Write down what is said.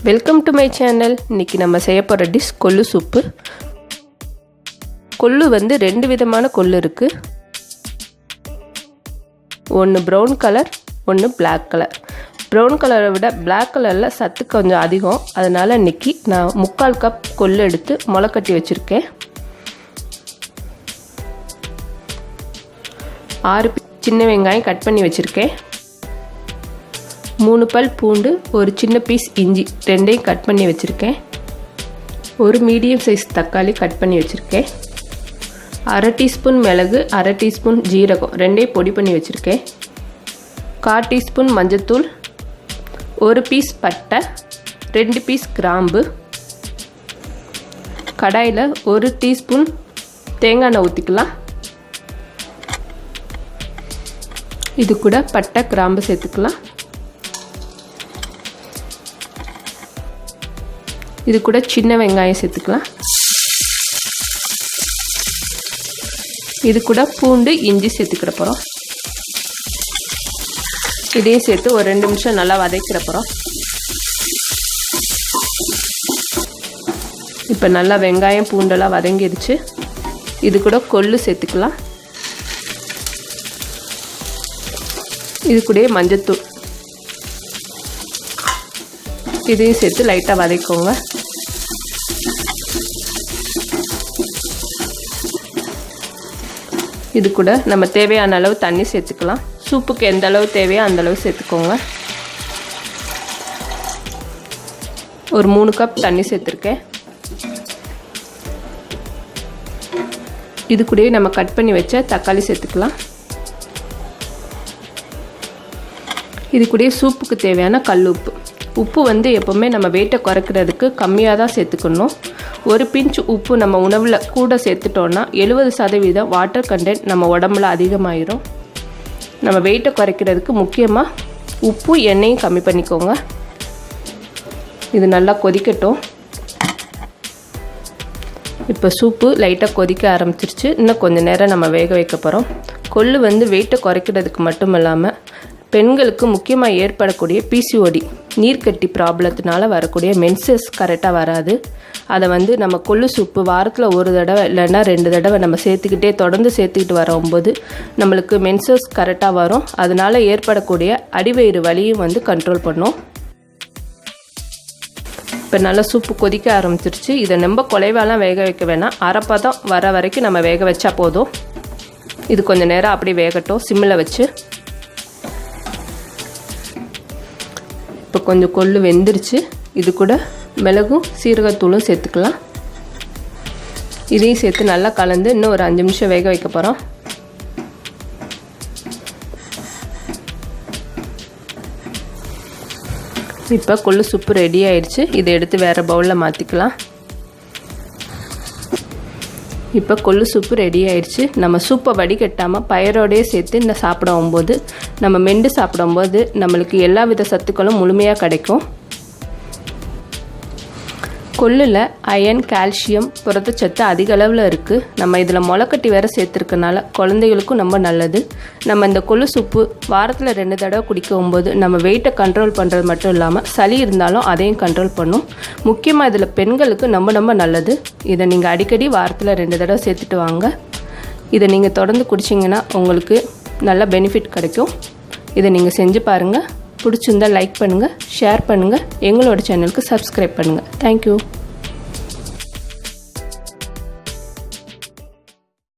Welcome to my channel. இன்றைக்கி நம்ம செய்ய போகிற டிஷ் கொள்ளு சூப்பு. கொள்ளு வந்து 2 விதமான கொள்ளு இருக்குது. ஒன்று ப்ரௌன் கலர், ஒன்று பிளாக் கலர். ப்ரௌன் கலரை விட பிளாக் கலரில் சத்து கொஞ்சம் அதிகம். அதனால் இன்றைக்கி நான் 3/4 கப் கொள்ளு எடுத்து முளைக்கட்டி வச்சுருக்கேன். 6 சின்ன வெங்காயம் கட் பண்ணி வச்சுருக்கேன். 3 பல் பூண்டு, ஒரு சின்ன பீஸ் இஞ்சி ரெண்டையும் கட் பண்ணி வச்சுருக்கேன். ஒரு மீடியம் சைஸ் தக்காளி கட் பண்ணி வச்சுருக்கேன். 1/2 டீஸ்பூன் மிளகு, 1/2 டீஸ்பூன் ஜீரகம் ரெண்டையும் பொடி பண்ணி வச்சுருக்கேன். 1/4 டீஸ்பூன் மஞ்சத்தூள், ஒரு பீஸ் பட்டை, 2 பீஸ் கிராம்பு. கடாயில் 1 டீஸ்பூன் தேங்காய் எண்ணெய் ஊற்றிக்கலாம். இது கூட பட்டை கிராம்பு சேர்த்துக்கலாம். இது கூட சின்ன வெங்காயம் சேர்த்துக்கலாம். இது கூட பூண்டு இஞ்சி சேர்த்துக்கிற போகிறோம். இதையும் சேர்த்து ஒரு 2 நிமிஷம் நல்லா வதக்கிற போகிறோம். இப்போ நல்லா வெங்காயம் பூண்டெல்லாம் வதங்கிடுச்சு. இது கூட கொள்ளு சேர்த்துக்கலாம். இது கூட மஞ்சத்தூள் இதையும் சேர்த்து லைட்டாக வதக்கோங்க. இது கூட நம்ம தேவையான அளவு தண்ணி சேர்த்துக்கலாம். சூப்புக்கு எந்த அளவு தேவையோ அந்த அளவு சேர்த்துக்கோங்க. ஒரு 3 கப் தண்ணி சேர்த்துருக்கேன். இது கூடவே நம்ம கட் பண்ணி வச்ச தக்காளி சேர்த்துக்கலாம். இது கூடவே சூப்புக்கு தேவையான கல் உப்பு. உப்பு வந்து எப்போவுமே நம்ம வெயிட்டை குறைக்கிறதுக்கு கம்மியாக தான் சேர்த்துக்கணும். ஒரு பிஞ்ச் உப்பு நம்ம உணவில் கூட சேர்த்துட்டோன்னா 70% வாட்டர் கண்டென்ட் நம்ம உடம்புல அதிகமாயிரும். நம்ம வெயிட்டை குறைக்கிறதுக்கு முக்கியமாக உப்பு எண்ணெயும் கம்மி பண்ணிக்கோங்க. இது நல்லா கொதிக்கட்டும். இப்போ சூப்பு லைட்டாக கொதிக்க ஆரம்பிச்சிருச்சு. இன்னும் கொஞ்சம் நேரம் நம்ம வேக வைக்க போகிறோம். கொள்ளு வந்து வெயிட்டை குறைக்கிறதுக்கு மட்டும் இல்லாமல் பெண்களுக்கு முக்கியமாக ஏற்படக்கூடிய பிசிஓடி நீர்க்கட்டி ப்ராப்ளத்தினால வரக்கூடிய மென்சஸ் கரெக்டாக வராது. அதை வந்து நம்ம கொள்ளு சூப்பு வாரத்தில் 1 தடவை இல்லைன்னா 2 தடவை நம்ம தொடர்ந்து சேர்த்துக்கிட்டு வரும்போது நம்மளுக்கு மென்சஸ் கரெக்டாக வரும். அதனால் ஏற்படக்கூடிய அடிவயிறு வலியும் வந்து கண்ட்ரோல் பண்ணும். இப்போ நல்லா சூப்பு கொதிக்க ஆரம்பிச்சிருச்சு. இதை ரொம்ப குலைவாலாம் வேக வைக்க வேணாம். அரைப்பதம் வர வரைக்கும் நம்ம வேக வச்சா போதும். இது கொஞ்சம் நேரம் அப்படியே வேகட்டும் சிம்மில் வச்சு. இப்போ கொஞ்சம் கொள்ளு வெந்துருச்சு. இது கூட மிளகும் சீரகத்தூளும் சேர்த்துக்கலாம். இதையும் சேர்த்து நல்லா கலந்து இன்னும் ஒரு 5 நிமிஷம் வேக வைக்க போகிறோம். இப்போ கொள்ளு சூப்பு ரெடி ஆயிடுச்சு. இதை எடுத்து வேறு பவுலில் மாற்றிக்கலாம். இப்போ கொள்ளு சூப்பு ரெடி ஆயிடுச்சு. நம்ம சூப்பை வடிகட்டாமல் பயரோடையே சேர்த்து இந்த சாப்பிடும்போது நம்ம மென்று சாப்பிடும்போது நம்மளுக்கு எல்லா வித சத்துக்களும் முழுமையாக கிடைக்கும். கொள்ளில் அயன், கால்சியம், புரதச்சத்து அதிக அளவில் இருக்குது. நம்ம இதில் முளைக்கட்டி வேறு சேர்த்துருக்கனால குழந்தைகளுக்கும் ரொம்ப நல்லது. நம்ம இந்த கொள்ளு சூப்பு வாரத்தில் 2 தடவை குடிக்கும்போது நம்ம வெயிட்டை கண்ட்ரோல் பண்ணுறது மட்டும் இல்லாமல் சளி இருந்தாலும் அதையும் கண்ட்ரோல் பண்ணும். முக்கியமாக இதில் பெண்களுக்கு ரொம்ப நல்லது. இதை நீங்கள் அடிக்கடி வாரத்தில் 2 தடவை சேர்த்துட்டு வாங்க. இதை நீங்கள் தொடர்ந்து குடிச்சிங்கன்னா உங்களுக்கு நல்ல பெனிஃபிட் கிடைக்கும். இதை நீங்கள் செஞ்சு பாருங்கள். பிடிச்சிருந்தால் லைக் பண்ணுங்கள், ஷேர் பண்ணுங்கள், எங்களோட சேனலுக்கு சப்ஸ்கிரைப் பண்ணுங்கள். தேங்க்யூ.